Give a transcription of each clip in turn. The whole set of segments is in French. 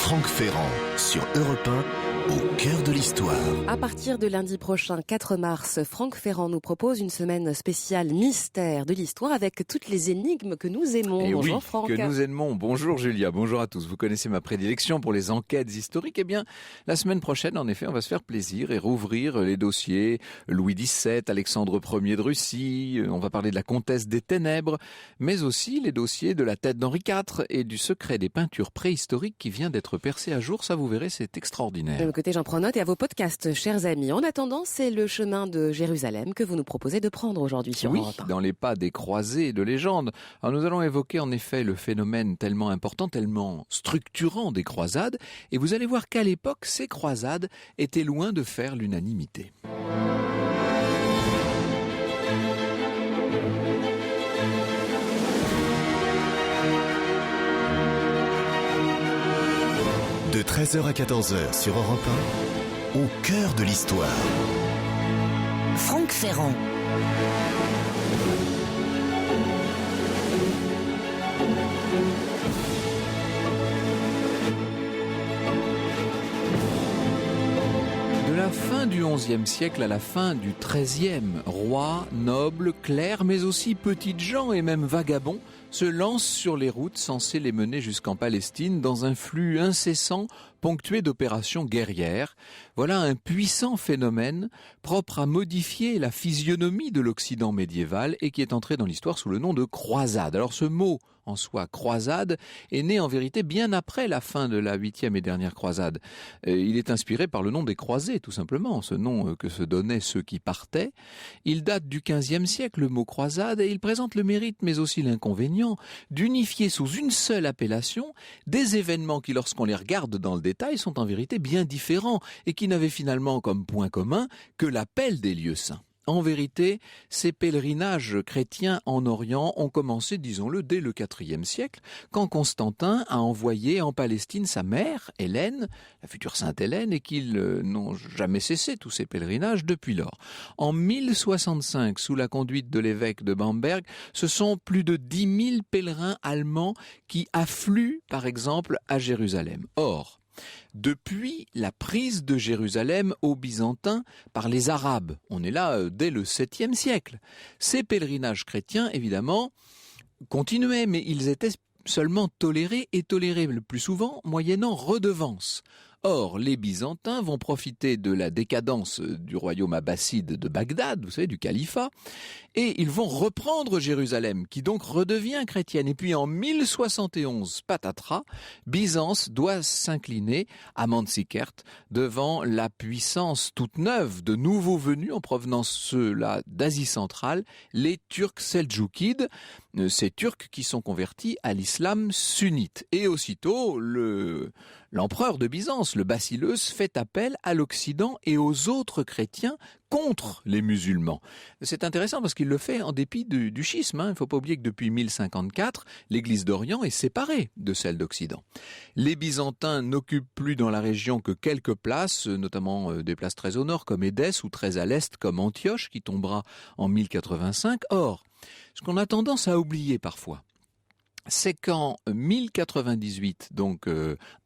Franck Ferrand sur Europe 1, au cœur de l'histoire. À partir de lundi prochain, 4 mars, Franck Ferrand nous propose une semaine spéciale mystère de l'histoire avec toutes les énigmes que nous aimons. Et bonjour oui, Franck. que nous aimons. Bonjour Julia, bonjour à tous. Vous connaissez ma prédilection pour les enquêtes historiques. Eh bien, la semaine prochaine, en effet, on va se faire plaisir et rouvrir les dossiers Louis XVII, Alexandre Ier de Russie. On va parler de la comtesse des Ténèbres, mais aussi les dossiers de la tête d'Henri IV et du secret des peintures préhistoriques qui vient d'être percé à jour. Ça, vous verrez, c'est extraordinaire. De mon côté, j'en prends note et à vos podcasts, chers amis. En attendant, c'est le chemin de Jérusalem que vous nous proposez de prendre aujourd'hui sur Oui, Europe 1. dans les pas des croisés de légende. Alors nous allons évoquer en effet le phénomène tellement important, tellement structurant des croisades, et vous allez voir qu'à l'époque, ces croisades étaient loin de faire l'unanimité. De 13h à 14h sur Europe 1, au cœur de l'histoire. Franck Ferrand. De la fin du XIe siècle à la fin du XIIIe, rois, nobles, clercs, mais aussi petites gens et même vagabonds se lancent sur les routes censées les mener jusqu'en Palestine dans un flux incessant ponctué d'opérations guerrières. Voilà un puissant phénomène propre à modifier la physionomie de l'Occident médiéval et qui est entré dans l'histoire sous le nom de croisade. Alors ce mot en soi, croisade, est né en vérité bien après la fin de la 8e et dernière croisade. Il est inspiré par le nom des croisés, tout simplement, ce nom que se donnaient ceux qui partaient. Il date du 15e siècle, le mot croisade, et il présente le mérite, mais aussi l'inconvénient, d'unifier sous une seule appellation des événements qui, lorsqu'on les regarde dans le détail, sont en vérité bien différents et qui n'avaient finalement comme point commun que l'appel des lieux saints. En vérité, ces pèlerinages chrétiens en Orient ont commencé, disons-le, dès le IVe siècle, quand Constantin a envoyé en Palestine sa mère, Hélène, la future sainte Hélène, et qu'ils n'ont jamais cessé tous ces pèlerinages depuis lors. En 1065, sous la conduite de l'évêque de Bamberg, ce sont plus de 10 000 pèlerins allemands qui affluent, par exemple, à Jérusalem. Or, depuis la prise de Jérusalem aux Byzantins par les Arabes, on est là dès le 7e siècle, ces pèlerinages chrétiens, évidemment, continuaient, mais ils étaient seulement tolérés et tolérés le plus souvent moyennant redevance. Or, les Byzantins vont profiter de la décadence du royaume abbasside de Bagdad, vous savez, du califat, et ils vont reprendre Jérusalem, qui donc redevient chrétienne. Et puis en 1071, patatras, Byzance doit s'incliner à Manzikert devant la puissance toute neuve de nouveaux venus en provenance ceux-là d'Asie centrale, les Turcs seldjoukides, ces Turcs qui sont convertis à l'islam sunnite. Et aussitôt, l'empereur de Byzance, le Basileus, fait appel à l'Occident et aux autres chrétiens contre les musulmans. C'est intéressant parce qu'il le fait en dépit du schisme. Il ne faut pas oublier que depuis 1054, l'église d'Orient est séparée de celle d'Occident. Les Byzantins n'occupent plus dans la région que quelques places, notamment des places très au nord comme Édesse ou très à l'est comme Antioche qui tombera en 1085. Or, ce qu'on a tendance à oublier parfois, c'est qu'en 1098, donc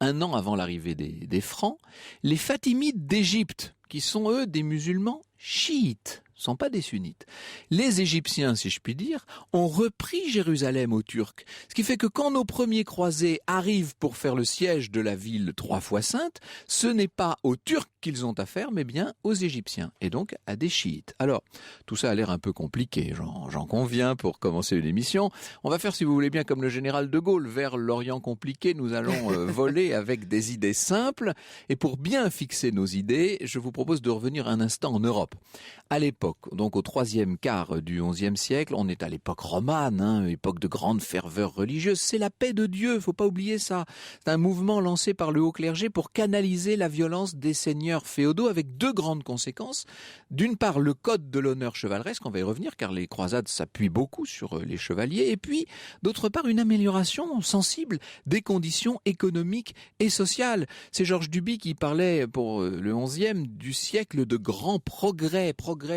un an avant l'arrivée des Francs, les Fatimides d'Égypte, qui sont eux des musulmans chiites, ne sont pas des sunnites. Les Égyptiens, si je puis dire, ont repris Jérusalem aux Turcs. Ce qui fait que quand nos premiers croisés arrivent pour faire le siège de la ville 3 fois sainte, ce n'est pas aux Turcs qu'ils ont affaire, mais bien aux Égyptiens, et donc à des chiites. Alors, tout ça a l'air un peu compliqué, j'en conviens pour commencer une émission. On va faire, si vous voulez bien, comme le général de Gaulle, vers l'Orient compliqué, nous allons voler avec des idées simples, et pour bien fixer nos idées, je vous propose de revenir un instant en Europe. À l'époque, donc au 3e quart du XIe siècle, on est à l'époque romane, époque de grande ferveur religieuse. C'est la paix de Dieu, faut pas oublier ça. C'est un mouvement lancé par le haut clergé pour canaliser la violence des seigneurs féodaux avec deux grandes conséquences. D'une part, le code de l'honneur chevaleresque, on va y revenir car les croisades s'appuient beaucoup sur les chevaliers. Et puis, d'autre part, une amélioration sensible des conditions économiques et sociales. C'est Georges Duby qui parlait pour le XIe du siècle de grands progrès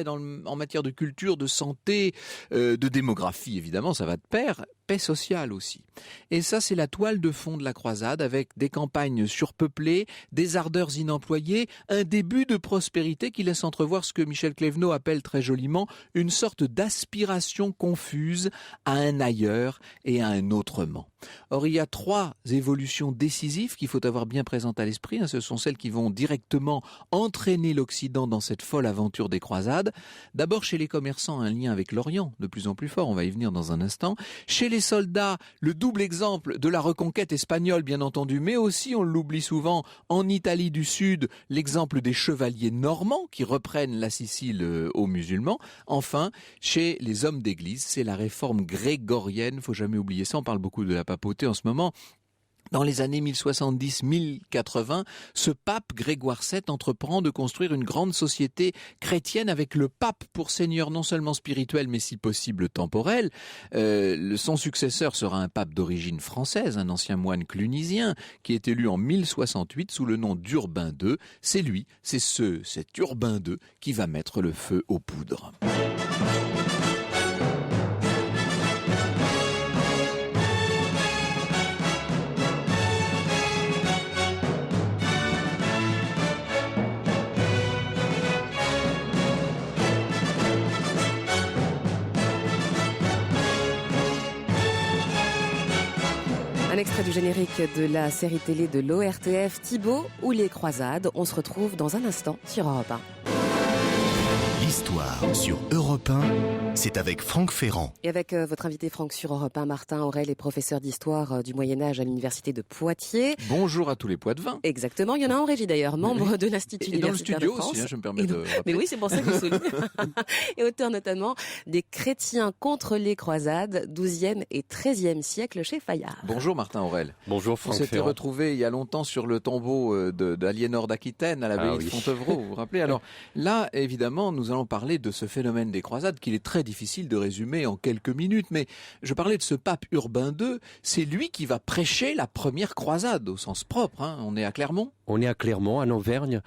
en matière de culture, de santé, de démographie, évidemment, ça va de pair. paix sociale aussi. Et ça, c'est la toile de fond de la croisade, avec des campagnes surpeuplées, des ardeurs inemployées, un début de prospérité qui laisse entrevoir ce que Michel Clévenot appelle très joliment une sorte d'aspiration confuse à un ailleurs et à un autrement. Or, il y a 3 évolutions décisives qu'il faut avoir bien présentes à l'esprit. Ce sont celles qui vont directement entraîner l'Occident dans cette folle aventure des croisades. D'abord, chez les commerçants, un lien avec l'Orient, de plus en plus fort, on va y venir dans un instant. Chez les soldats, le double exemple de la reconquête espagnole, bien entendu, mais aussi, on l'oublie souvent, en Italie du Sud, l'exemple des chevaliers normands qui reprennent la Sicile aux musulmans. Enfin, chez les hommes d'église, c'est la réforme grégorienne, faut jamais oublier ça, on parle beaucoup de la papauté en ce moment. Dans les années 1070-1080, ce pape Grégoire VII entreprend de construire une grande société chrétienne avec le pape pour seigneur non seulement spirituel mais si possible temporel. Son successeur sera un pape d'origine française, un ancien moine clunisien qui est élu en 1068 sous le nom d'Urbain II. C'est lui, cet Urbain II qui va mettre le feu aux poudres. Un extrait du générique de la série télé de l'ORTF, Thibaut ou les croisades. On se retrouve dans un instant sur Europe 1. L'histoire sur Europe 1, c'est avec Franck Ferrand. Et avec votre invité Franck sur Europe 1, Martin Aurel est professeur d'histoire du Moyen-Âge à l'Université de Poitiers. Bonjour à tous les Poitevins. Exactement, il y en a un en régie d'ailleurs, membre de l'Institut universitaire de France. Et dans le studio aussi, je me permets de rappeler. Mais oui, c'est pour ça que je souligne. Et auteur notamment des Chrétiens contre les croisades, 12e et 13e siècle chez Fayard. Bonjour Martin Aurel. Bonjour Franck On s'était Ferrand. retrouvés il y a longtemps sur le tombeau d'Aliénor d'Aquitaine à l'abbaye de Fontevraud, vous vous rappelez? Alors là, évidemment, nous allons parler de ce phénomène des croisades qu'il est très difficile de résumer en quelques minutes, mais je parlais de ce pape Urbain II, c'est lui qui va prêcher la première croisade au sens propre, hein. On est à Clermont? On est à Clermont, en Auvergne.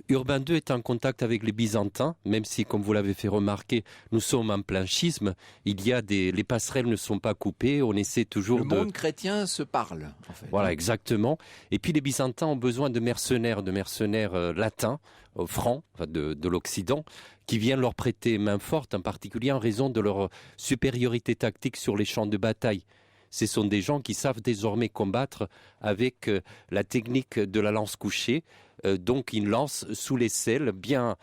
Urbain II est en contact avec les Byzantins, même si, comme vous l'avez fait remarquer, nous sommes en plein schisme. Les passerelles ne sont pas coupées, on essaie toujours Le monde chrétien se parle, en fait. Voilà, exactement. Et puis les Byzantins ont besoin de mercenaires latins, francs, de l'Occident, qui viennent leur prêter main forte, en particulier en raison de leur supériorité tactique sur les champs de bataille. Ce sont des gens qui savent désormais combattre avec la technique de la lance couchée, donc une lance sous l'aisselle, bien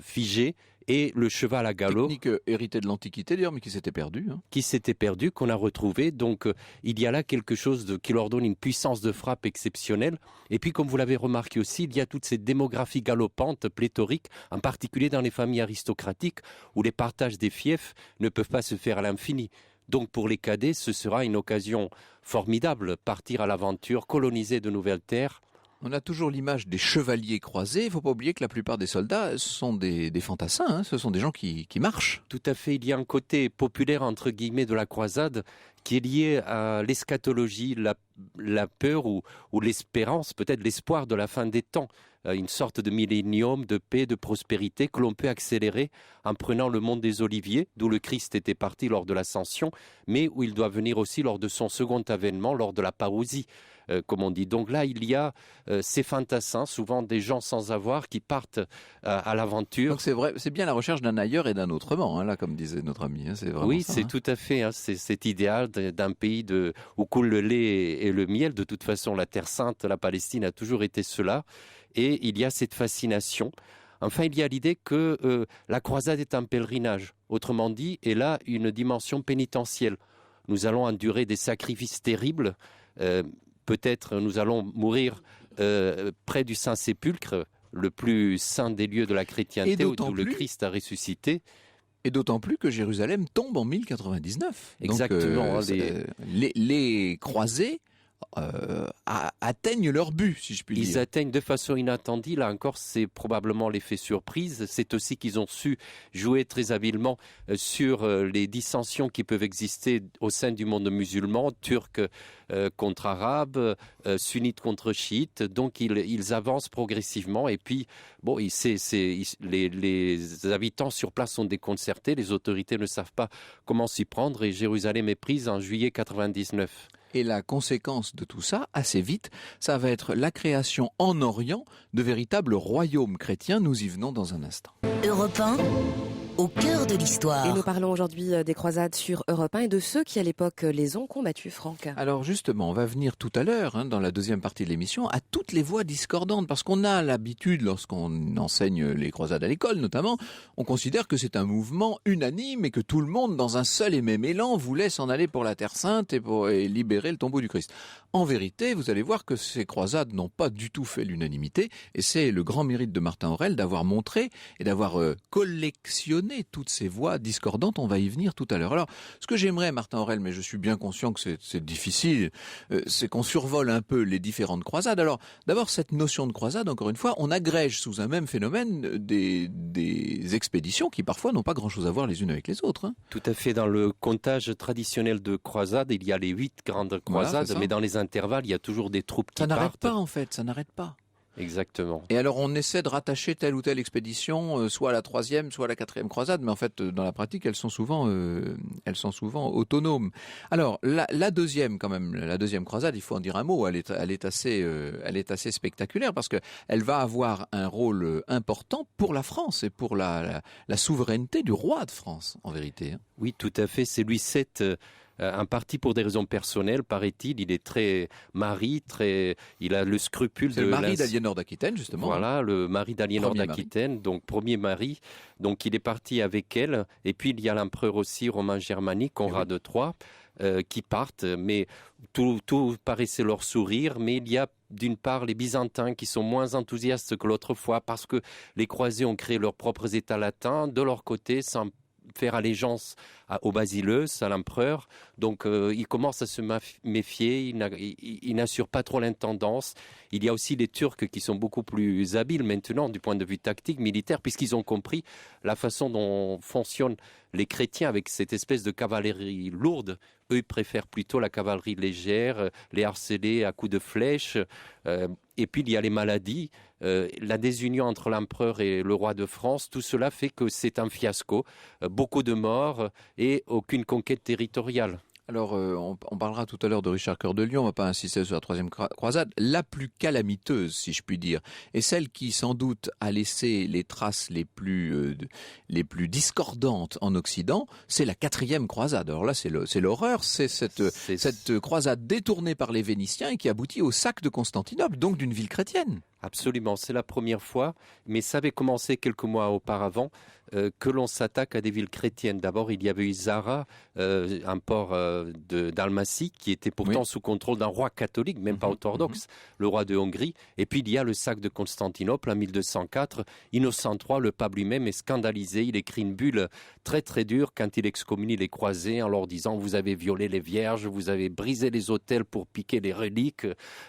figée, et le cheval à galop. Technique héritée de l'Antiquité d'ailleurs, mais qui s'était perdue. Qui s'était perdue, qu'on a retrouvé. Donc il y a là quelque chose qui leur donne une puissance de frappe exceptionnelle. Et puis comme vous l'avez remarqué aussi, il y a toute cette démographie galopante, pléthorique, en particulier dans les familles aristocratiques, où les partages des fiefs ne peuvent pas se faire à l'infini. Donc pour les cadets, ce sera une occasion formidable, partir à l'aventure, coloniser de nouvelles terres. On a toujours l'image des chevaliers croisés. Il ne faut pas oublier que la plupart des soldats sont des fantassins, hein. Ce sont des gens qui marchent. Tout à fait. Il y a un côté populaire, entre guillemets, de la croisade qui est lié à l'eschatologie, la peur ou l'espérance, peut-être l'espoir de la fin des temps. Une sorte de millénium de paix, de prospérité que l'on peut accélérer en prenant le mont des Oliviers, d'où le Christ était parti lors de l'Ascension, mais où il doit venir aussi lors de son second avènement, lors de la parousie, comme on dit. Donc là, il y a ces fantassins, souvent des gens sans avoir, qui partent à l'aventure. Donc c'est vrai, c'est bien la recherche d'un ailleurs et d'un autrement, hein, là, comme disait notre ami. Hein, c'est vraiment oui, ça, c'est tout à fait. Hein, c'est cet idéal d'un pays où coule le lait et le miel. De toute façon, la Terre Sainte, la Palestine a toujours été cela. Et il y a cette fascination. Enfin, il y a l'idée que la croisade est un pèlerinage. Autrement dit, elle a une dimension pénitentielle. Nous allons endurer des sacrifices terribles. Peut-être nous allons mourir près du Saint-Sépulcre, le plus saint des lieux de la chrétienté, où le Christ a ressuscité. Et d'autant plus que Jérusalem tombe en 1099. Exactement. Donc, les croisés atteignent leur but, si je puis dire. Ils atteignent de façon inattendue. Là encore, c'est probablement l'effet surprise. C'est aussi qu'ils ont su jouer très habilement sur les dissensions qui peuvent exister au sein du monde musulman, turc contre arabe, sunnite contre chiite. Donc, ils avancent progressivement. Et puis, bon, les habitants sur place sont déconcertés. Les autorités ne savent pas comment s'y prendre. Et Jérusalem est prise en juillet 99. Et la conséquence de tout ça, assez vite, ça va être la création en Orient de véritables royaumes chrétiens. Nous y venons dans un instant. Europe 1, au cœur de l'histoire. Et nous parlons aujourd'hui des croisades sur Europe 1 et de ceux qui à l'époque les ont combattus, Franck. Alors justement, on va venir tout à l'heure, dans la deuxième partie de l'émission, à toutes les voix discordantes, parce qu'on a l'habitude, lorsqu'on enseigne les croisades à l'école notamment, on considère que c'est un mouvement unanime et que tout le monde, dans un seul et même élan, voulait s'en aller pour la Terre Sainte et libérer le tombeau du Christ. En vérité, vous allez voir que ces croisades n'ont pas du tout fait l'unanimité, et c'est le grand mérite de Martin Aurèle d'avoir montré et d'avoir collectionné toutes ces voix discordantes. On va y venir tout à l'heure. Alors, ce que j'aimerais, Martin Aurèle, mais je suis bien conscient que c'est difficile, c'est qu'on survole un peu les différentes croisades. Alors, d'abord, cette notion de croisade, encore une fois, on agrège sous un même phénomène des expéditions qui parfois n'ont pas grand-chose à voir les unes avec les autres. Tout à fait. Dans le comptage traditionnel de croisades, il y a les 8 grandes croisades, voilà, mais dans les intervalles, il y a toujours des troupes qui partent. Ça n'arrête pas, en fait, ça n'arrête pas. Exactement. Et alors on essaie de rattacher telle ou telle expédition, soit à la 3e, soit à la 4e croisade, mais en fait dans la pratique elles sont souvent autonomes. Alors la deuxième quand même, la deuxième croisade, il faut en dire un mot, elle est assez spectaculaire parce que elle va avoir un rôle important pour la France et pour la souveraineté du roi de France en vérité. Oui, tout à fait. C'est Louis VII. Un parti pour des raisons personnelles, paraît-il, il est très il a le scrupule de... C'est le mari d'Aliénor d'Aquitaine, justement. Voilà, le mari d'Aliénor d'Aquitaine, donc premier mari. Donc il est parti avec elle. Et puis il y a l'empereur aussi romain germanique, Conrad III, qui partent. Mais tout paraissait leur sourire. Mais il y a d'une part les Byzantins qui sont moins enthousiastes que l'autre fois parce que les croisés ont créé leurs propres États latins. De leur côté, sans faire allégeance au basileus, à l'empereur. Donc il commence à se méfier, il n'assure pas trop l'intendance. Il y a aussi les Turcs qui sont beaucoup plus habiles maintenant du point de vue tactique, militaire, puisqu'ils ont compris la façon dont fonctionnent les chrétiens avec cette espèce de cavalerie lourde. Eux, ils préfèrent plutôt la cavalerie légère, les harceler à coups de flèches. Et puis il y a les maladies, la désunion entre l'empereur et le roi de France. Tout cela fait que c'est un fiasco, beaucoup de morts et aucune conquête territoriale. Alors, on parlera tout à l'heure de Richard Cœur de Lion, on ne va pas insister sur la troisième croisade. La plus calamiteuse, si je puis dire, et celle qui, sans doute, a laissé les traces les plus discordantes en Occident, c'est la 4e croisade. Alors là, c'est l'horreur, c'est cette croisade détournée par les Vénitiens et qui aboutit au sac de Constantinople, donc d'une ville chrétienne. Absolument, c'est la première fois, mais ça avait commencé quelques mois auparavant que l'on s'attaque à des villes chrétiennes. D'abord, il y avait eu Zara, un port d'Almacie, qui était pourtant sous contrôle d'un roi catholique, même pas orthodoxe, le roi de Hongrie. Et puis, il y a le sac de Constantinople en 1204. Innocent III, le pape lui-même, est scandalisé. Il écrit une bulle très très dure quand il excommunie les croisés en leur disant « Vous avez violé les vierges, vous avez brisé les autels pour piquer les reliques,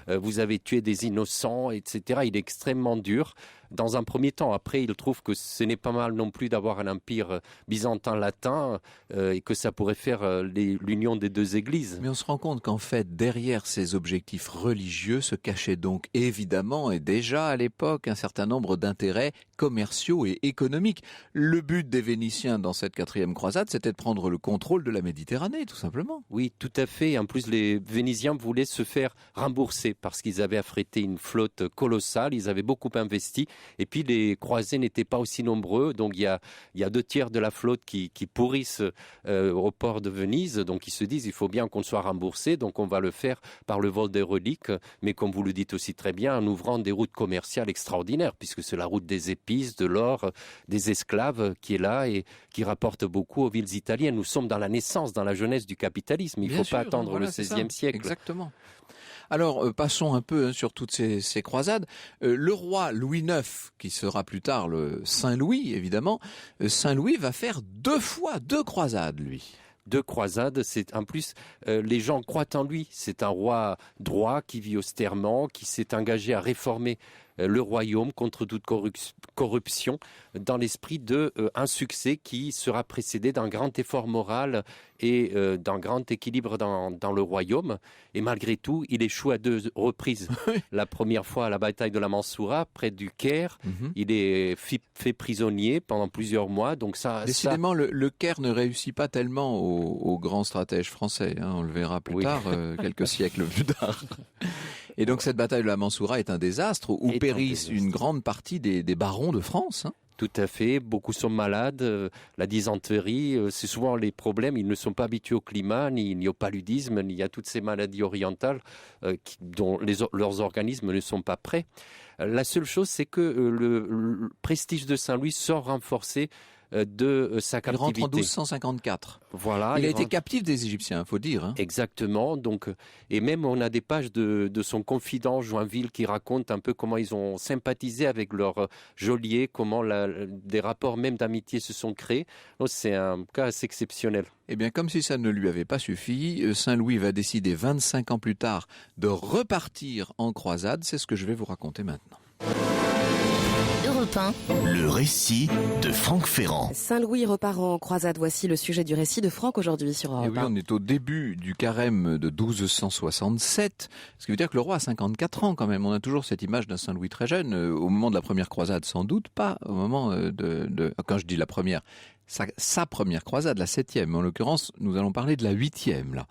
vous avez tué des innocents, etc. » Il est extrêmement dur. Dans un premier temps, après, il trouve que ce n'est pas mal non plus d'avoir un empire byzantin latin et que ça pourrait faire l'union des deux églises. Mais on se rend compte qu'en fait, derrière ces objectifs religieux se cachait donc évidemment et déjà à l'époque un certain nombre d'intérêts commerciaux et économiques. Le but des Vénitiens dans cette 4e croisade, c'était de prendre le contrôle de la Méditerranée, tout simplement. Oui, tout à fait. En plus, les Vénitiens voulaient se faire rembourser parce qu'ils avaient affrété une flotte colossale, ils avaient beaucoup investi. Et puis les croisés n'étaient pas aussi nombreux, donc il y a 2/3 de la flotte qui pourrissent au port de Venise, donc ils se disent il faut bien qu'on soit remboursé, donc on va le faire par le vol des reliques, mais comme vous le dites aussi très bien, en ouvrant des routes commerciales extraordinaires, puisque c'est la route des épices, de l'or, des esclaves qui est là et qui rapporte beaucoup aux villes italiennes. Nous sommes dans la naissance, dans la jeunesse du capitalisme, il ne faut pas attendre le XVIe siècle. Exactement. Alors, passons un peu sur toutes ces croisades. Le roi Louis IX, qui sera plus tard le Saint-Louis, évidemment, Saint-Louis va faire 2 croisades, lui. deux croisades. En plus, les gens croient en lui. C'est un roi droit qui vit austerement, qui s'est engagé à réformer le royaume contre toute corruption, dans l'esprit d'un succès qui sera précédé d'un grand effort moral et d'un grand équilibre dans le royaume. Et malgré tout, il échoue à 2 reprises. La première fois à la bataille de la Mansoura, près du Caire. Il est fait prisonnier pendant plusieurs mois. Donc décidément, le Caire ne réussit pas tellement aux grands stratèges français. On le verra plus tard, quelques siècles plus tard. Et donc cette bataille de la Mansoura est un désastre où périssent une grande partie des barons de France. Tout à fait, beaucoup sont malades, la dysenterie, c'est souvent les problèmes, ils ne sont pas habitués au climat, ni au paludisme, ni à toutes ces maladies orientales dont leurs organismes ne sont pas prêts. La seule chose, c'est que le prestige de Saint-Louis sort renforcé de sa captivité. Il rentre en 1254. Voilà, il a été captif des Égyptiens, il faut dire. Exactement. Donc, et même on a des pages de son confident Joinville qui raconte un peu comment ils ont sympathisé avec leur geôlier, comment des rapports même d'amitié se sont créés. Donc, c'est un cas assez exceptionnel. Eh bien, comme si ça ne lui avait pas suffi, Saint-Louis va décider 25 ans plus tard de repartir en croisade. C'est ce que je vais vous raconter maintenant. Europe 1. Le récit de Franck Ferrand. Saint-Louis repart en croisade. Voici le sujet du récit de Franck aujourd'hui sur Europe 1. Et oui, on est au début du carême de 1267, ce qui veut dire que le roi a 54 ans quand même. On a toujours cette image d'un Saint-Louis très jeune, au moment de la première croisade sans doute, pas au moment quand je dis la première, sa première croisade, la 7e. En l'occurrence, nous allons parler de la 8e, là.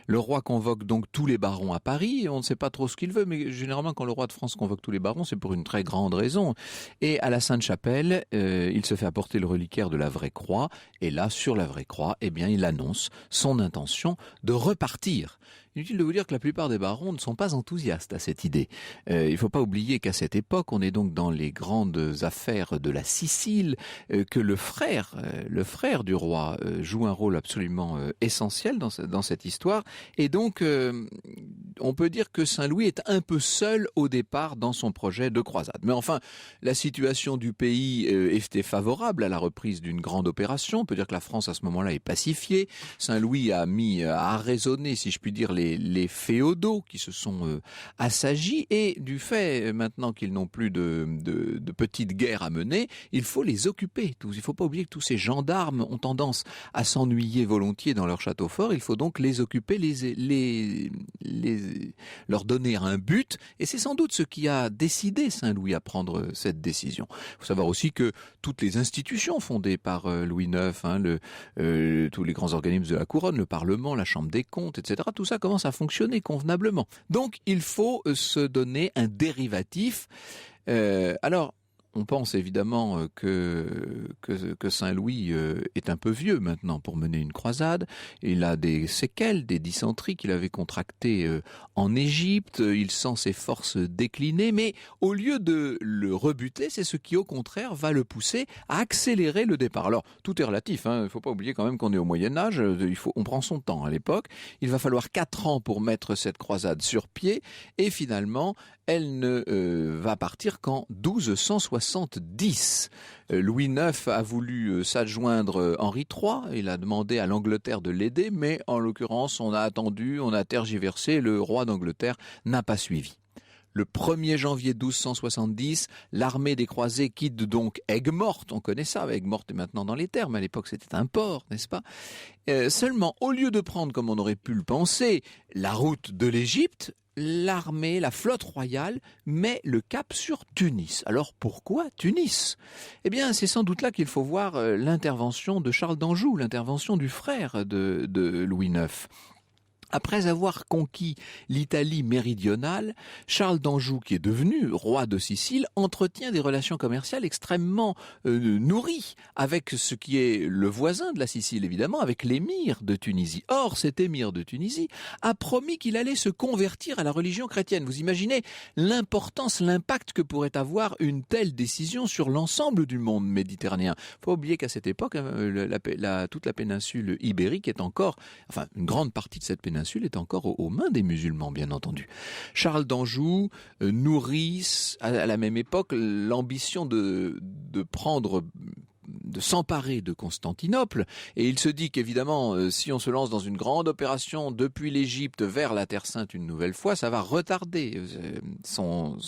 Le roi convoque donc tous les barons à Paris. On ne sait pas trop ce qu'il veut, mais généralement, quand le roi de France convoque tous les barons, c'est pour une très grande raison. Et à la Sainte-Chapelle, il se fait apporter le reliquaire de la Vraie Croix. Et là, sur la Vraie Croix, eh bien, il annonce son intention de repartir. Inutile de vous dire que la plupart des barons ne sont pas enthousiastes à cette idée. Il ne faut pas oublier qu'à cette époque, on est donc dans les grandes affaires de la Sicile, que le frère du roi joue un rôle absolument essentiel dans cette histoire. Et donc, on peut dire que Saint-Louis est un peu seul au départ dans son projet de croisade. Mais enfin, la situation du pays était favorable à la reprise d'une grande opération. On peut dire que la France, à ce moment-là, est pacifiée. Saint-Louis a raisonné, si je puis dire, les féodaux qui se sont assagis, et du fait maintenant qu'ils n'ont plus de petites guerres à mener, il faut les occuper. Il ne faut pas oublier que tous ces gendarmes ont tendance à s'ennuyer volontiers dans leur château fort. Il faut donc les occuper, leur donner un but, et c'est sans doute ce qui a décidé Saint-Louis à prendre cette décision. Il faut savoir aussi que toutes les institutions fondées par Louis IX, tous les grands organismes de la couronne, le Parlement, la Chambre des comptes, etc., tout ça commence à fonctionner convenablement. Donc il faut se donner un dérivatif. Alors, on pense évidemment que Saint-Louis est un peu vieux maintenant pour mener une croisade. Il a des séquelles, des dysenteries qu'il avait contractées en Égypte. Il sent ses forces décliner, mais au lieu de le rebuter, c'est ce qui au contraire va le pousser à accélérer le départ. Alors, tout est relatif, il ne faut pas oublier quand même qu'on est au Moyen-Âge. On prend son temps à l'époque. Il va falloir 4 ans pour mettre cette croisade sur pied, et finalement, elle ne va partir qu'en 1270. Louis IX a voulu s'adjoindre Henri III. Il a demandé à l'Angleterre de l'aider, mais en l'occurrence, on a attendu, on a tergiversé. Le roi d'Angleterre n'a pas suivi. Le 1er janvier 1270, l'armée des croisés quitte donc Aigues-Mortes. On connaît ça, Aigues-Mortes est maintenant dans les termes. À l'époque, c'était un port, n'est-ce pas ? Seulement, au lieu de prendre, comme on aurait pu le penser, la route de l'Égypte, l'armée, la flotte royale met le cap sur Tunis. Alors pourquoi Tunis ? Eh bien, c'est sans doute là qu'il faut voir l'intervention de Charles d'Anjou, l'intervention du frère de Louis IX. Après avoir conquis l'Italie méridionale, Charles d'Anjou, qui est devenu roi de Sicile, entretient des relations commerciales extrêmement nourries avec ce qui est le voisin de la Sicile, évidemment, avec l'émir de Tunisie. Or, cet émir de Tunisie a promis qu'il allait se convertir à la religion chrétienne. Vous imaginez l'importance, l'impact que pourrait avoir une telle décision sur l'ensemble du monde méditerranéen. Il ne faut pas oublier qu'à cette époque, toute la péninsule ibérique est encore, enfin, une grande partie de cette péninsule est encore aux mains des musulmans, bien entendu. Charles d'Anjou nourrit à la même époque l'ambition de prendre s'emparer de Constantinople. Et il se dit qu'évidemment, si on se lance dans une grande opération depuis l'Égypte vers la Terre Sainte une nouvelle fois, ça va retarder son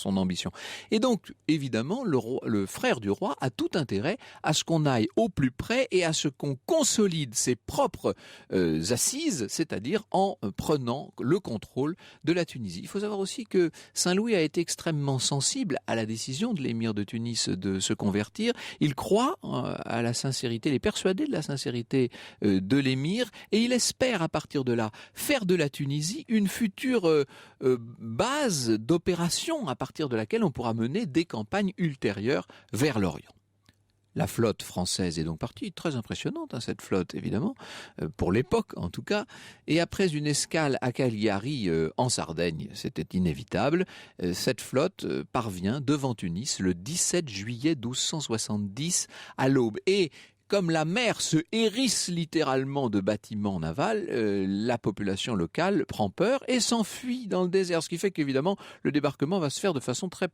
ambition. Et donc, évidemment, le frère du roi a tout intérêt à ce qu'on aille au plus près et à ce qu'on consolide ses propres assises, c'est-à-dire en prenant le contrôle de la Tunisie. Il faut savoir aussi que Saint-Louis a été extrêmement sensible à la décision de l'émir de Tunis de se convertir. Il croit à la sincérité, il est persuadé de la sincérité de l'émir et il espère à partir de là faire de la Tunisie une future base d'opération à partir de laquelle on pourra mener des campagnes ultérieures vers l'Orient. La flotte française est donc partie, très impressionnante cette flotte évidemment, pour l'époque en tout cas, et après une escale à Cagliari en Sardaigne, c'était inévitable, cette flotte parvient devant Tunis le 17 juillet 1270 à l'aube. Et comme la mer se hérisse littéralement de bâtiments navals, la population locale prend peur et s'enfuit dans le désert, ce qui fait qu'évidemment le débarquement va se faire de façon très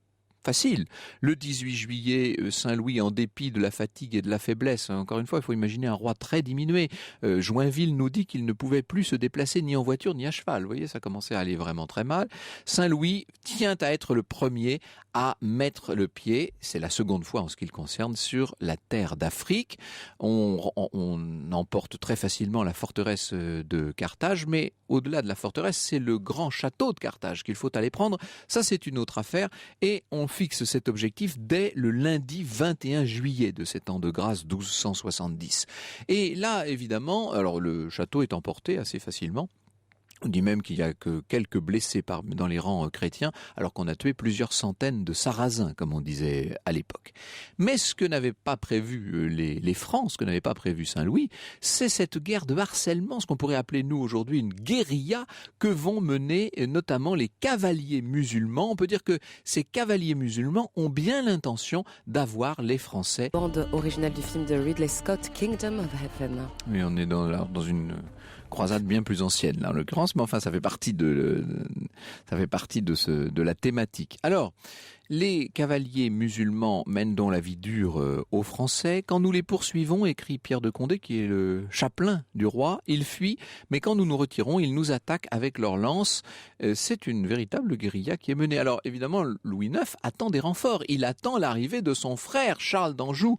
facile. Le 18 juillet, Saint-Louis, en dépit de la fatigue et de la faiblesse, encore une fois, il faut imaginer un roi très diminué. Joinville nous dit qu'il ne pouvait plus se déplacer ni en voiture ni à cheval. Vous voyez, ça commençait à aller vraiment très mal. Saint-Louis tient à être le premier à mettre le pied, c'est la seconde fois en ce qui le concerne, sur la terre d'Afrique. On emporte très facilement la forteresse de Carthage, mais au-delà de la forteresse, c'est le grand château de Carthage qu'il faut aller prendre. Ça, c'est une autre affaire. Et on fixe cet objectif dès le lundi 21 juillet de cet an de grâce 1270. Et là, évidemment, alors le château est emporté assez facilement. On dit même qu'il n'y a que quelques blessés dans les rangs chrétiens, alors qu'on a tué plusieurs centaines de Sarrasins, comme on disait à l'époque. Mais ce que n'avaient pas prévu les Francs, ce que n'avait pas prévu Saint-Louis, c'est cette guerre de harcèlement, ce qu'on pourrait appeler nous aujourd'hui une guérilla, que vont mener notamment les cavaliers musulmans. On peut dire que ces cavaliers musulmans ont bien l'intention d'avoir les Français. Bande originale du film de Ridley Scott, Kingdom of Heaven. Oui, on est dans une croisade bien plus ancienne là en l'occurrence, mais enfin ça fait partie de la thématique. Alors, les cavaliers musulmans mènent donc la vie dure aux Français. Quand nous les poursuivons, écrit Pierre de Condé, qui est le chapelain du roi, ils fuient, mais quand nous nous retirons, ils nous attaquent avec leurs lances. C'est une véritable guérilla qui est menée. Alors évidemment, Louis IX attend des renforts. Il attend l'arrivée de son frère Charles d'Anjou.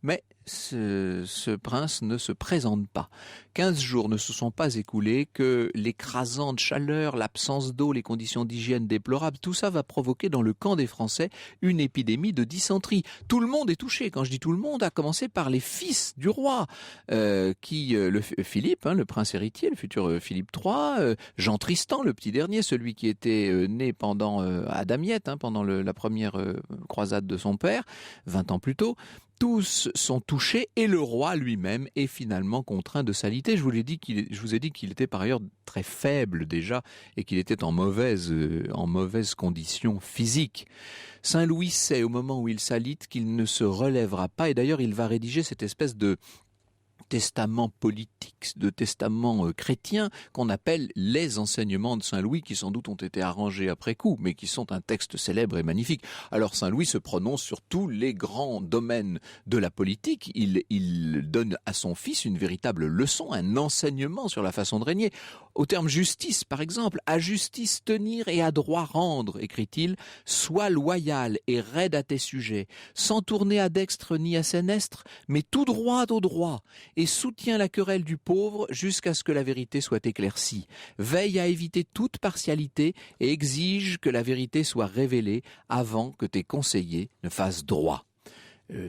Mais ce prince ne se présente pas. 15 jours ne se sont pas écoulés que l'écrasante chaleur, l'absence d'eau, les conditions d'hygiène déplorables, tout ça va provoquer dans le camp des Français une épidémie de dysenterie. Tout le monde est touché. Quand je dis tout le monde, à commencer par les fils du roi, Philippe, le prince héritier, le futur Philippe III, Jean Tristan, le petit dernier, celui qui était né à Damiette, pendant la première croisade de son père, 20 ans plus tôt. Tous sont touchés et le roi lui-même est finalement contraint de s'aliter. Je vous ai dit qu'il était par ailleurs très faible déjà et qu'il était en mauvaise condition physique. Saint-Louis sait au moment où il s'alite qu'il ne se relèvera pas et d'ailleurs il va rédiger cette espèce de testament politique, de testament chrétien qu'on appelle les enseignements de Saint-Louis, qui sans doute ont été arrangés après coup, mais qui sont un texte célèbre et magnifique. Alors Saint-Louis se prononce sur tous les grands domaines de la politique. Il donne à son fils une véritable leçon, un enseignement sur la façon de régner. Au terme justice, par exemple, à justice tenir et à droit rendre, écrit-il, sois loyal et raide à tes sujets, sans tourner à dextre ni à sénestre, mais tout droit au droit, et soutiens la querelle du pauvre jusqu'à ce que la vérité soit éclaircie. Veille à éviter toute partialité et exige que la vérité soit révélée avant que tes conseillers ne fassent droit.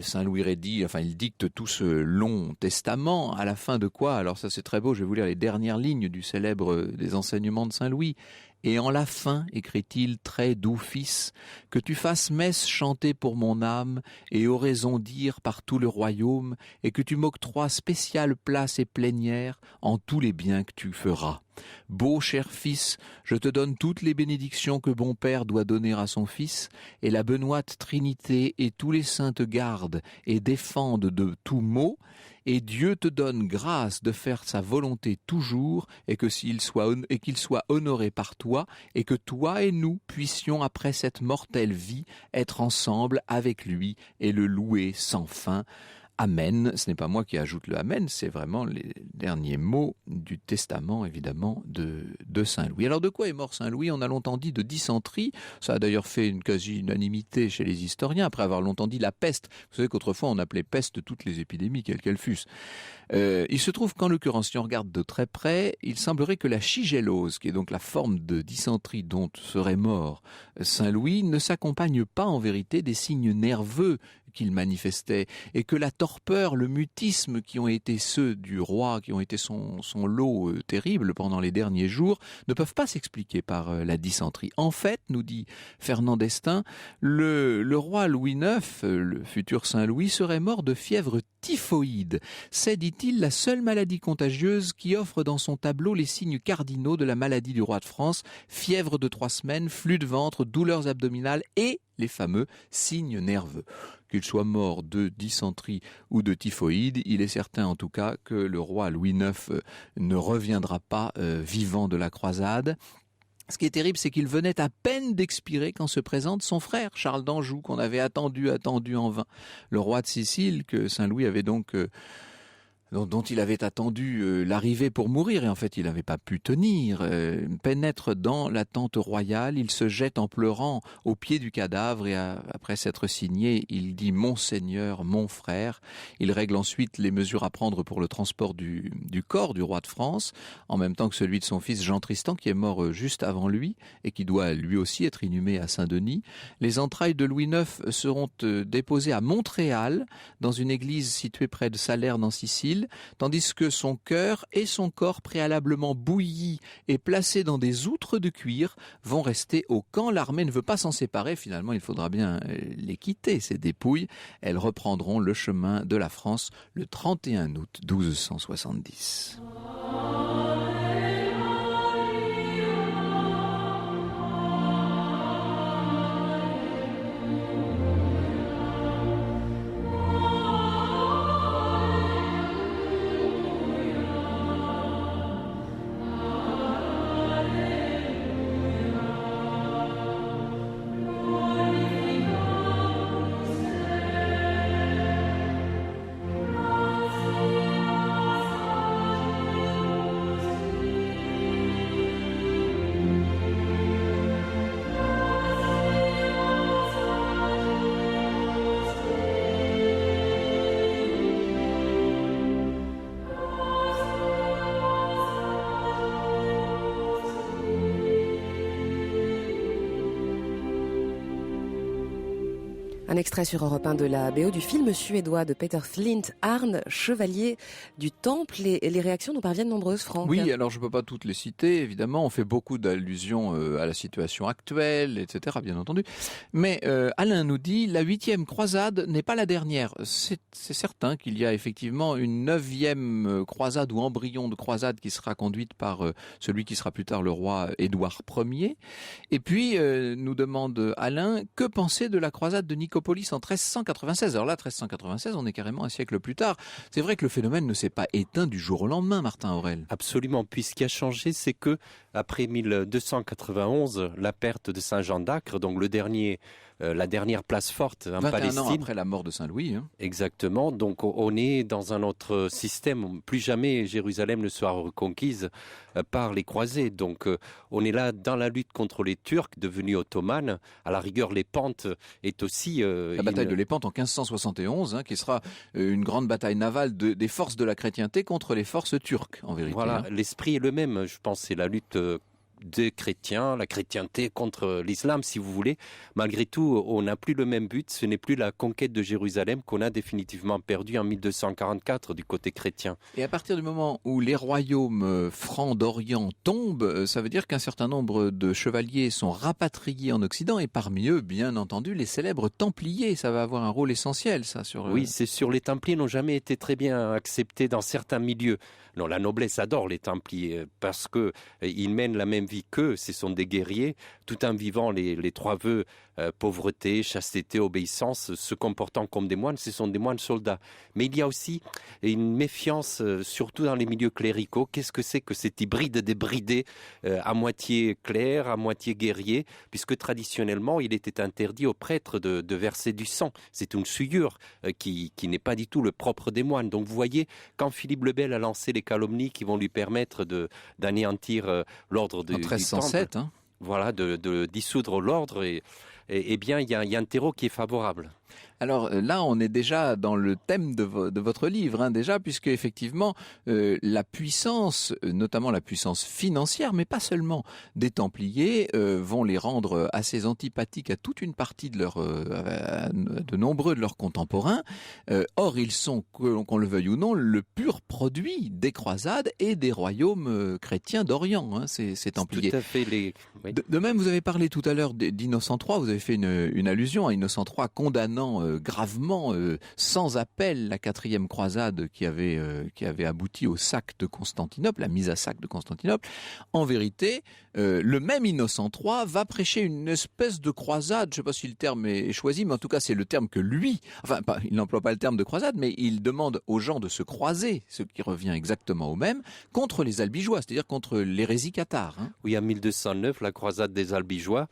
Saint-Louis il dicte tout ce long testament, à la fin de quoi, alors ça c'est très beau, je vais vous lire les dernières lignes du célèbre des enseignements de Saint-Louis. Et en la fin, écrit-il, très doux fils, que tu fasses messe chanter pour mon âme et oraison dire par tout le royaume, et que tu m'octroies spéciale place et plénière en tous les biens que tu feras. Beau cher fils, je te donne toutes les bénédictions que bon père doit donner à son fils, et la benoîte Trinité et tous les saints te gardent et défendent de tout maux, et Dieu te donne grâce de faire sa volonté toujours, et qu'il soit honoré par toi, et que toi et nous puissions après cette mortelle vie être ensemble avec lui et le louer sans fin. Amen. Ce n'est pas moi qui ajoute le Amen, c'est vraiment les derniers mots du testament, évidemment, de Saint-Louis. Alors de quoi est mort Saint-Louis? On a longtemps dit de dysenterie. Ça a d'ailleurs fait une quasi-unanimité chez les historiens, après avoir longtemps dit la peste. Vous savez qu'autrefois on appelait peste toutes les épidémies, quelles qu'elles fussent. Il se trouve qu'en l'occurrence, si on regarde de très près, il semblerait que la shigellose, qui est donc la forme de dysenterie dont serait mort Saint-Louis, ne s'accompagne pas en vérité des signes nerveux qu'il manifestait, et que la torpeur, le mutisme qui ont été ceux du roi, qui ont été son lot terrible pendant les derniers jours, ne peuvent pas s'expliquer par la dysenterie. En fait, nous dit Fernand d'Estaing, le roi Louis IX, le futur Saint-Louis, serait mort de fièvre typhoïde. C'est, dit-il, la seule maladie contagieuse qui offre dans son tableau les signes cardinaux de la maladie du roi de France: fièvre de 3 semaines, flux de ventre, douleurs abdominales et les fameux signes nerveux. Qu'il soit mort de dysenterie ou de typhoïde, il est certain en tout cas que le roi Louis IX ne reviendra pas vivant de la croisade. Ce qui est terrible, c'est qu'il venait à peine d'expirer quand se présente son frère, Charles d'Anjou, qu'on avait attendu en vain. Le roi de Sicile, que Saint-Louis avait donc... dont il avait attendu l'arrivée pour mourir, et en fait il n'avait pas pu tenir, pénètre dans la tente royale, il se jette en pleurant au pied du cadavre, et après s'être signé, il dit « Mon Seigneur, mon frère ». Il règle ensuite les mesures à prendre pour le transport du corps du roi de France, en même temps que celui de son fils Jean Tristan, qui est mort juste avant lui, et qui doit lui aussi être inhumé à Saint-Denis. Les entrailles de Louis IX seront déposées à Montréal, dans une église située près de Salerne en Sicile, tandis que son cœur et son corps préalablement bouillis et placés dans des outres de cuir vont rester au camp. L'armée ne veut pas s'en séparer, finalement il faudra bien les quitter, ces dépouilles. Elles reprendront le chemin de la France le 31 août 1270. Un extrait sur Europe 1 de la BO du film suédois de Peter Flint, Arne, Chevalier du Temple. Et les réactions nous parviennent nombreuses, Franck. Oui, alors je ne peux pas toutes les citer, évidemment. On fait beaucoup d'allusions à la situation actuelle, etc., bien entendu. Mais Alain nous dit, la 8e croisade n'est pas la dernière. C'est certain qu'il y a effectivement une 9e croisade ou embryon de croisade qui sera conduite par celui qui sera plus tard le roi Édouard Ier. Et puis, nous demande Alain, que penser de la croisade de Nicopolis en 1396. Alors là, 1396, on est carrément un siècle plus tard. C'est vrai que le phénomène ne s'est pas éteint du jour au lendemain, Martin Aurel. Absolument. Puis ce qui a changé, c'est que après 1291, la perte de Saint-Jean d'Acre, donc la dernière place forte en 21 Palestine. 21 ans après la mort de Saint-Louis. Hein. Exactement. Donc on est dans un autre système. Plus jamais Jérusalem ne sera reconquise par les croisés. Donc on est là dans la lutte contre les Turcs devenus ottomanes. À la rigueur, l'Épante est aussi... la bataille de l'Épante en 1571, qui sera une grande bataille navale des forces de la chrétienté contre les forces turques, en vérité. Voilà, l'esprit est le même. Je pense que c'est la lutte des chrétiens, la chrétienté contre l'islam, si vous voulez. Malgré tout, on n'a plus le même but. Ce n'est plus la conquête de Jérusalem qu'on a définitivement perdue en 1244 du côté chrétien. Et à partir du moment où les royaumes francs d'Orient tombent, ça veut dire qu'un certain nombre de chevaliers sont rapatriés en Occident, et parmi eux, bien entendu, les célèbres Templiers. Ça va avoir un rôle essentiel, ça. Oui, c'est sûr. Les Templiers n'ont jamais été très bien acceptés dans certains milieux. Non, la noblesse adore les Templiers parce qu'ils mènent la même vie qu'eux, ce sont des guerriers, tout en vivant les trois vœux, pauvreté, chasteté, obéissance, se comportant comme des moines, ce sont des moines soldats. Mais il y a aussi une méfiance, surtout dans les milieux cléricaux. Qu'est-ce que c'est que cet hybride débridé, à moitié clerc, à moitié guerrier, puisque traditionnellement, il était interdit aux prêtres de verser du sang. C'est une souillure qui n'est pas du tout le propre des moines. Donc vous voyez, quand Philippe le Bel a lancé les calomnies qui vont lui permettre d'anéantir l'ordre du 1307, Temple, voilà, de dissoudre l'ordre, et bien, il y a un terreau qui est favorable. Alors là, on est déjà dans le thème de votre livre, déjà, puisque effectivement, la puissance, notamment la puissance financière, mais pas seulement des Templiers, vont les rendre assez antipathiques à toute une partie de nombreux de leurs contemporains. Or, ils sont, qu'on le veuille ou non, le pur produit des croisades et des royaumes chrétiens d'Orient, ces Templiers. Tout à fait. Oui. De même, vous avez parlé tout à l'heure d'Innocent III, vous avez fait une allusion à Innocent III condamnant gravement, sans appel, la 4e croisade qui avait abouti au sac de Constantinople, la mise à sac de Constantinople. En vérité, le même Innocent III va prêcher une espèce de croisade, je ne sais pas si le terme est choisi, mais en tout cas c'est le terme que lui, il n'emploie pas le terme de croisade, mais il demande aux gens de se croiser, ce qui revient exactement au même, contre les Albigeois, c'est-à-dire contre l'hérésie cathare. Oui, en 1209, la croisade des Albigeois,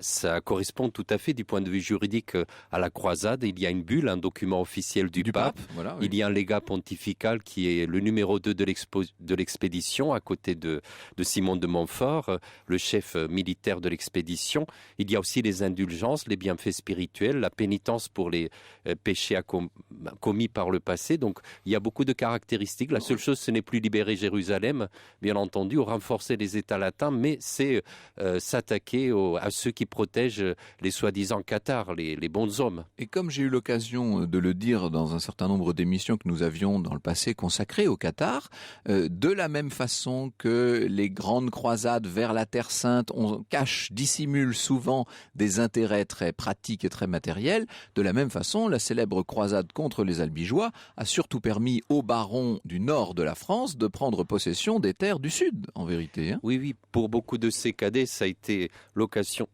ça correspond tout à fait du point de vue juridique à la croisade. Il y a une bulle, un document officiel du pape. Voilà, oui. Il y a un légat pontifical qui est le numéro 2 de l'expédition, à côté de Simon de Montfort, le chef militaire de l'expédition. Il y a aussi les indulgences, les bienfaits spirituels, la pénitence pour les péchés commis par le passé. Donc il y a beaucoup de caractéristiques. La seule chose, ce n'est plus libérer Jérusalem, bien entendu, ou renforcer les États latins, mais c'est s'attaquer à ceux qui protègent les soi-disant cathares, les bons hommes. Et comme j'ai eu l'occasion de le dire dans un certain nombre d'émissions que nous avions dans le passé consacrées au Qatar, de la même façon que les grandes croisades vers la Terre Sainte, on dissimule souvent des intérêts très pratiques et très matériels, de la même façon, la célèbre croisade contre les Albigeois a surtout permis aux barons du nord de la France de prendre possession des terres du sud, en vérité. Oui, pour beaucoup de ces cadets, ça a été l'occasion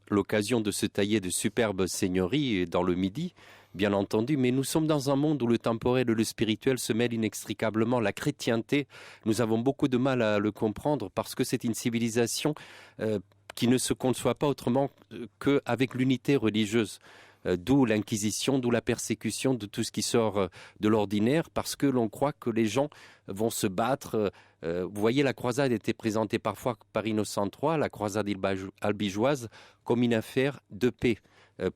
de se tailler de superbes seigneuries dans le Midi, bien entendu, mais nous sommes dans un monde où le temporel et le spirituel se mêlent inextricablement. La chrétienté, nous avons beaucoup de mal à le comprendre parce que c'est une civilisation qui ne se conçoit pas autrement qu'avec l'unité religieuse. D'où l'Inquisition, d'où la persécution de tout ce qui sort de l'ordinaire, parce que l'on croit que les gens vont se battre. Vous voyez, la croisade était présentée parfois par Innocent III, la croisade albigeoise, comme une affaire de paix,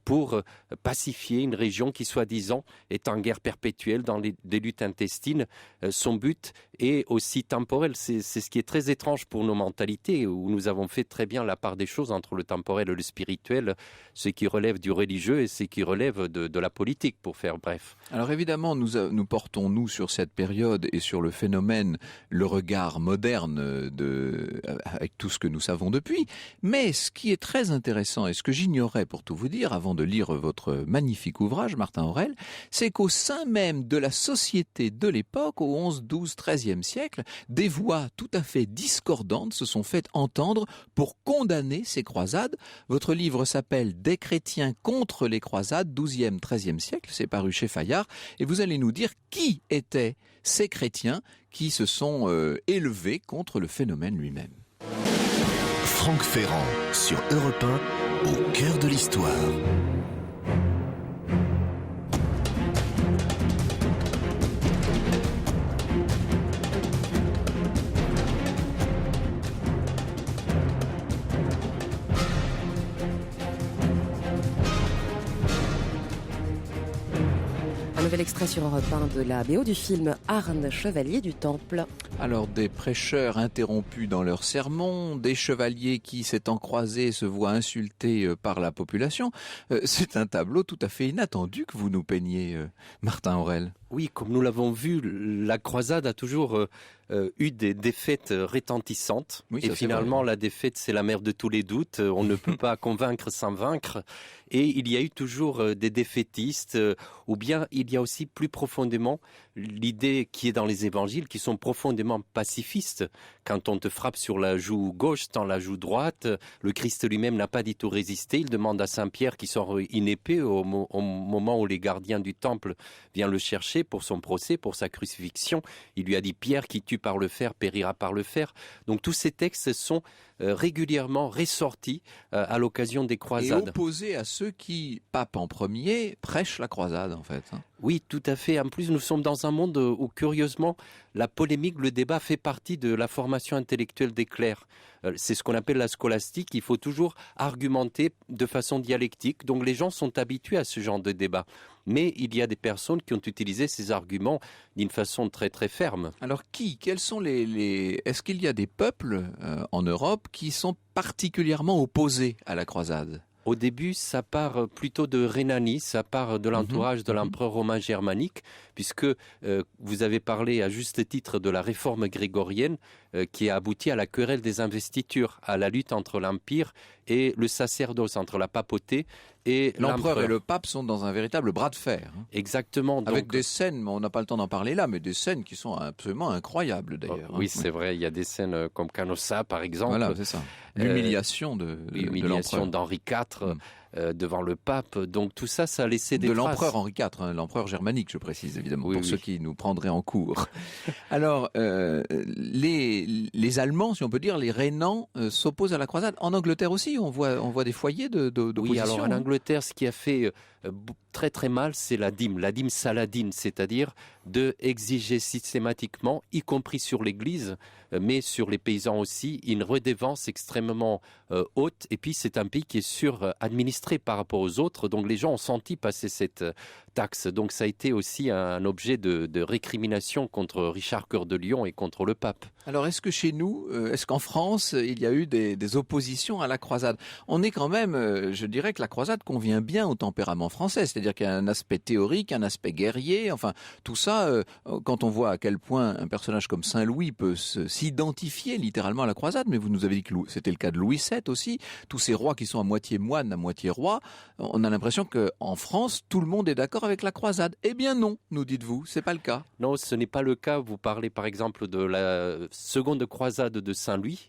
pour pacifier une région qui, soi-disant, est en guerre perpétuelle dans des luttes intestines. Son but est aussi temporel. C'est ce qui est très étrange pour nos mentalités, où nous avons fait très bien la part des choses entre le temporel et le spirituel, ce qui relève du religieux et ce qui relève de la politique, pour faire bref. Alors évidemment, nous portons, nous, sur cette période et sur le phénomène, le regard moderne avec tout ce que nous savons depuis. Mais ce qui est très intéressant, et ce que j'ignorais pour tout vous dire, avant de lire votre magnifique ouvrage, Martin Aurel, c'est qu'au sein même de la société de l'époque, au 11, 12, 13e siècle, des voix tout à fait discordantes se sont faites entendre pour condamner ces croisades. Votre livre s'appelle « Des chrétiens contre les croisades, 12e, 13e siècle », c'est paru chez Fayard, et vous allez nous dire qui étaient ces chrétiens qui se sont élevés contre le phénomène lui-même. Franck Ferrand sur Europe 1, au cœur de l'histoire. Un nouvel extrait sur Europe 1 de la BO du film Arne, chevalier du Temple. Alors, des prêcheurs interrompus dans leurs sermons, des chevaliers qui, s'étant croisés, se voient insultés par la population. C'est un tableau tout à fait inattendu que vous nous peignez, Martin Aurel. Oui, comme nous l'avons vu, la croisade a toujours eu des défaites retentissantes. Oui, et finalement, la défaite, c'est la mère de tous les doutes. On ne peut pas convaincre sans vaincre. Et il y a eu toujours des défaitistes, ou bien il y a aussi plus profondément l'idée qui est dans les évangiles, qui sont profondément pacifistes. quand on te frappe sur la joue gauche, tends la joue droite. Le Christ lui-même n'a pas du tout résisté. Il demande à Saint-Pierre qui sort une épée au moment où les gardiens du temple viennent le chercher pour son procès, pour sa crucifixion. Il lui a dit, Pierre qui tue par le fer périra par le fer. Donc tous ces textes sont régulièrement ressortis à l'occasion des croisades. Et opposés à ceux qui, pape en premier, prêchent la croisade en fait. Oui, tout à fait. En plus, nous sommes dans un monde où, curieusement, la polémique, le débat fait partie de la formation intellectuelle des clercs. C'est ce qu'on appelle la scolastique. Il faut toujours argumenter de façon dialectique. Donc les gens sont habitués à ce genre de débat. Mais il y a des personnes qui ont utilisé ces arguments d'une façon très très ferme. Alors quels sont est-ce qu'il y a des peuples en Europe qui sont particulièrement opposés à la croisade ? Au début, ça part plutôt de Rhénanie, ça part de l'entourage de l'empereur romain germanique, puisque vous avez parlé à juste titre de la réforme grégorienne qui a abouti à la querelle des investitures, à la lutte entre l'empire et le sacerdoce, entre la papauté et l'empereur et le pape sont dans un véritable bras de fer. Exactement. Avec des scènes, on n'a pas le temps d'en parler là, mais des scènes qui sont absolument incroyables d'ailleurs. Oui, c'est vrai, il y a des scènes comme Canossa par exemple. Voilà, c'est ça. L'humiliation l'humiliation d'Henri IV devant le pape. Donc tout ça, ça a laissé des traces. De l'empereur Henri IV, l'empereur germanique, je précise évidemment, pour ceux qui nous prendraient en cours. Alors, les Allemands, si on peut dire, les Rhénans s'opposent à la croisade. En Angleterre aussi, on voit des foyers d'opposition. Oui, alors en Angleterre, ce qui a fait très très mal, c'est la dîme saladine, c'est-à-dire de exiger systématiquement, y compris sur l'Église, mais sur les paysans aussi, une redevance extrêmement haute. Et puis c'est un pays qui est suradministré par rapport aux autres, donc les gens ont senti passer cette taxe. Donc ça a été aussi un objet de récrimination contre Richard Cœur de Lion et contre le pape. Alors est-ce que chez nous, est-ce qu'en France, il y a eu des oppositions à la croisade ? On est quand même, je dirais que la croisade convient bien au tempérament français, c'est-à-dire qu'il y a un aspect théorique, un aspect guerrier, enfin tout ça, quand on voit à quel point un personnage comme Saint-Louis peut s'identifier littéralement à la croisade, mais vous nous avez dit que c'était le cas de Louis VII aussi, tous ces rois qui sont à moitié moines, à moitié rois, on a l'impression qu'en France, tout le monde est d'accord avec la croisade. Eh bien non, nous dites-vous, c'est pas le cas. Non, ce n'est pas le cas. Vous parlez par exemple de la seconde croisade de Saint-Louis,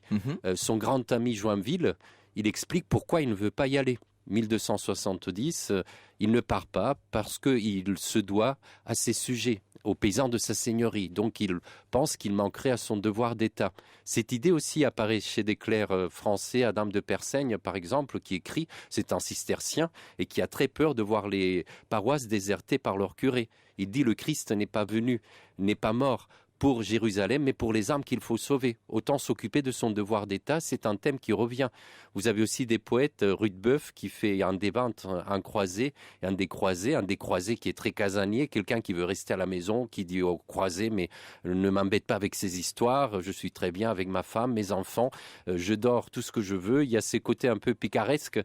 son grand ami Joinville, il explique pourquoi il ne veut pas y aller. 1270, il ne part pas parce qu'il se doit à ses sujets, aux paysans de sa seigneurie. Donc il pense qu'il manquerait à son devoir d'État. Cette idée aussi apparaît chez des clercs français, Adam de Persaigne par exemple, qui écrit, c'est un cistercien, et qui a très peur de voir les paroisses désertées par leur curé. Il dit le Christ n'est pas venu, n'est pas mort pour Jérusalem, mais pour les âmes qu'il faut sauver. Autant s'occuper de son devoir d'État, c'est un thème qui revient. Vous avez aussi des poètes, Rudebeuf, qui fait un débat entre un croisé et un décroisé qui est très casanier, quelqu'un qui veut rester à la maison, qui dit au croisé, mais ne m'embête pas avec ces histoires, je suis très bien avec ma femme, mes enfants, je dors tout ce que je veux. Il y a ces côtés un peu picaresques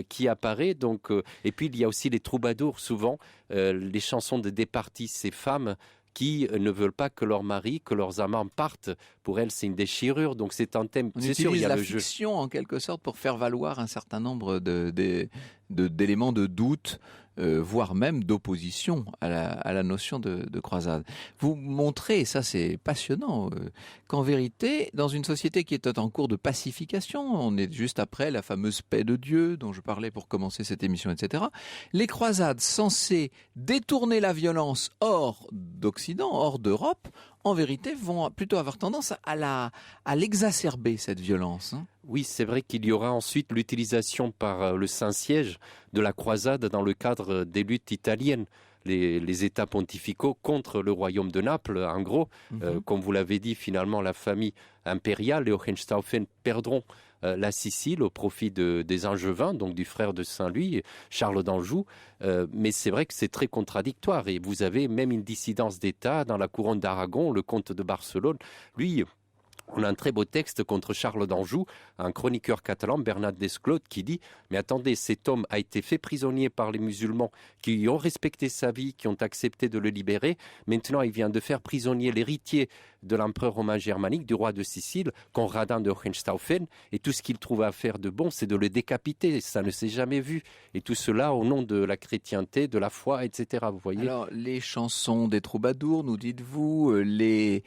qui apparaît. Donc, et puis il y a aussi les troubadours, souvent, les chansons de départis, ces femmes qui ne veulent pas que leur mari, que leurs amants partent. Pour elles, c'est une déchirure. Donc c'est un thème. On utilise la fiction en quelque sorte pour faire valoir un certain nombre d'éléments de doute, voire même d'opposition à la notion de croisade. Vous montrez, et ça c'est passionnant, qu'en vérité, dans une société qui est en cours de pacification, on est juste après la fameuse paix de Dieu dont je parlais pour commencer cette émission, etc. Les croisades censées détourner la violence hors d'Occident, hors d'Europe, en vérité, vont plutôt avoir tendance à l'exacerber, cette violence. Oui, c'est vrai qu'il y aura ensuite l'utilisation par le Saint-Siège de la croisade dans le cadre des luttes italiennes. Les États pontificaux contre le royaume de Naples, en gros. Comme vous l'avez dit, finalement, la famille impériale, les Hohenstaufen, perdront la Sicile au profit des Angevins, donc du frère de Saint-Louis, Charles d'Anjou. Mais c'est vrai que c'est très contradictoire. Et vous avez même une dissidence d'État dans la couronne d'Aragon, le comte de Barcelone. Lui, on a un très beau texte contre Charles d'Anjou, un chroniqueur catalan, Bernat Desclot, qui dit « Mais attendez, cet homme a été fait prisonnier par les musulmans qui ont respecté sa vie, qui ont accepté de le libérer. Maintenant, il vient de faire prisonnier l'héritier de l'empereur romain germanique, du roi de Sicile, Conradin de Hohenstaufen, et tout ce qu'il trouve à faire de bon, c'est de le décapiter. Ça ne s'est jamais vu. Et tout cela au nom de la chrétienté, de la foi, etc. » Vous voyez ? Alors, les chansons des troubadours, nous dites-vous, les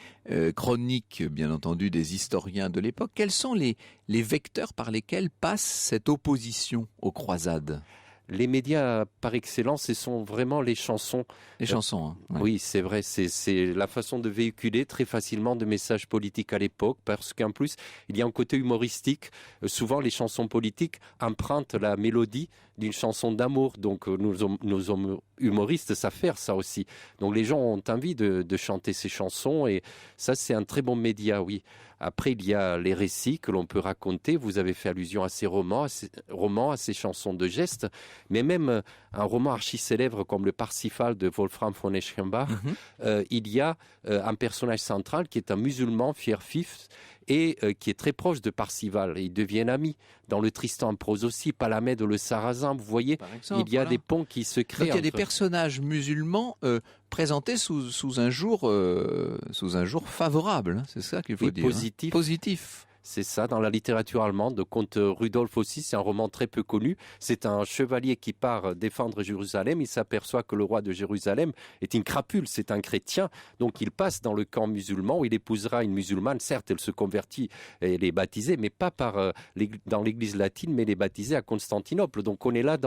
chroniques, bien entendu, des historiens de l'époque. Quels sont les vecteurs par lesquels passe cette opposition aux croisades ? Les médias par excellence, ce sont vraiment les chansons. Les chansons, hein. Ouais. Oui, c'est vrai, c'est la façon de véhiculer très facilement de messages politiques à l'époque, parce qu'en plus, il y a un côté humoristique. Souvent, les chansons politiques empruntent la mélodie d'une chanson d'amour. Donc, nos humoristes savent faire ça aussi. Donc, les gens ont envie de chanter ces chansons, et ça, c'est un très bon média, oui. Après, il y a les récits que l'on peut raconter. Vous avez fait allusion à ces romans, à ces chansons de gestes, mais même un roman archi-célèbre comme le Parsifal de Wolfram von Eschenbach, il y a un personnage central qui est un musulman fier-fif et qui est très proche de Parzival. Et ils deviennent amis. Dans le Tristan en prose aussi, Palamède, le Sarrasin, vous voyez, il y a des ponts qui se créent. Donc il y a des personnages musulmans présentés sous un jour favorable, hein, c'est ça qu'il faut dire. Positif. Hein. Positif. C'est ça, dans la littérature allemande, de comte Rudolf aussi, c'est un roman très peu connu. C'est un chevalier qui part défendre Jérusalem. Il s'aperçoit que le roi de Jérusalem est une crapule, c'est un chrétien. Donc il passe dans le camp musulman où il épousera une musulmane. Certes, elle se convertit, elle est baptisée, mais pas dans l'église latine, mais elle est baptisée à Constantinople. Donc on est là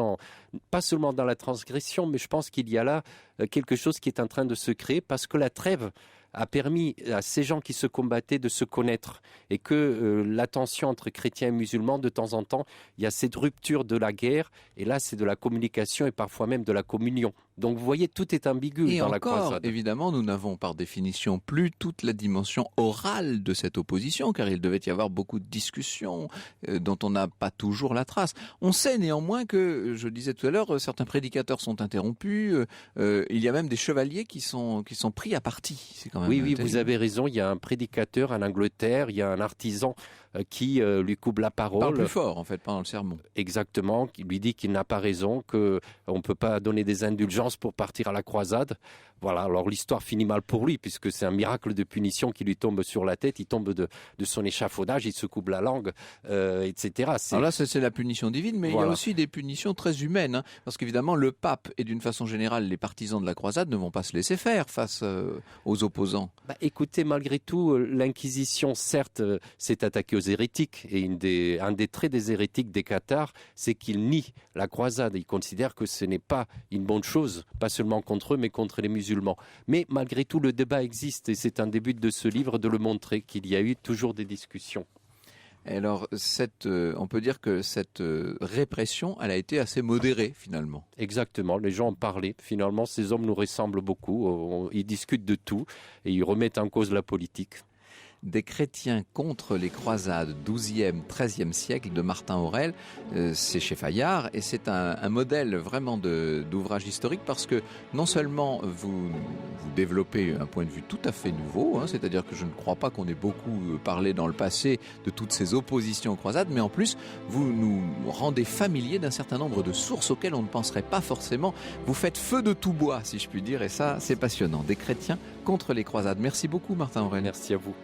pas seulement dans la transgression, mais je pense qu'il y a là quelque chose qui est en train de se créer parce que la trêve a permis à ces gens qui se combattaient de se connaître et que la tension entre chrétiens et musulmans, de temps en temps, il y a cette rupture de la guerre et là c'est de la communication et parfois même de la communion. Donc vous voyez, tout est ambigu et dans encore, la croisade. Évidemment, nous n'avons par définition plus toute la dimension orale de cette opposition, car il devait y avoir beaucoup de discussions dont on n'a pas toujours la trace. On sait néanmoins que, je le disais tout à l'heure, certains prédicateurs sont interrompus, il y a même des chevaliers qui sont pris à partie. C'est quand même oui, terrible. vous avez raison, il y a un prédicateur en Angleterre, il y a un artisan qui lui coupe la parole. Parle plus fort, en fait, pendant le sermon. Exactement, qui lui dit qu'il n'a pas raison, qu'on ne peut pas donner des indulgences pour partir à la croisade. Voilà, alors l'histoire finit mal pour lui, puisque c'est un miracle de punition qui lui tombe sur la tête, il tombe de son échafaudage, il se coupe la langue, etc. Alors là, c'est la punition divine, mais voilà. Il y a aussi des punitions très humaines, hein, parce qu'évidemment, le pape et d'une façon générale, les partisans de la croisade ne vont pas se laisser faire face aux opposants. Écoutez, malgré tout, l'Inquisition, certes, s'est attaquée aux hérétiques, et un des traits des hérétiques des cathares, c'est qu'ils nient la croisade. Ils considèrent que ce n'est pas une bonne chose, pas seulement contre eux, mais contre les musulmans. Mais malgré tout, le débat existe, et c'est un des buts de ce livre de le montrer, qu'il y a eu toujours des discussions. Alors, on peut dire que cette répression, elle a été assez modérée, finalement. Exactement, les gens en parlaient. Finalement, ces hommes nous ressemblent beaucoup. Ils discutent de tout et ils remettent en cause la politique. Des chrétiens contre les croisades 12e, 13e siècle de Martin Aurèle, c'est chez Fayard et c'est un modèle vraiment d'ouvrage historique parce que non seulement vous développez un point de vue tout à fait nouveau, hein, c'est-à-dire que je ne crois pas qu'on ait beaucoup parlé dans le passé de toutes ces oppositions aux croisades, mais en plus vous nous rendez familiers d'un certain nombre de sources auxquelles on ne penserait pas forcément. Vous faites feu de tout bois, si je puis dire, et ça c'est passionnant. Des chrétiens contre les croisades. Merci beaucoup Martin Aurèle. Merci à vous.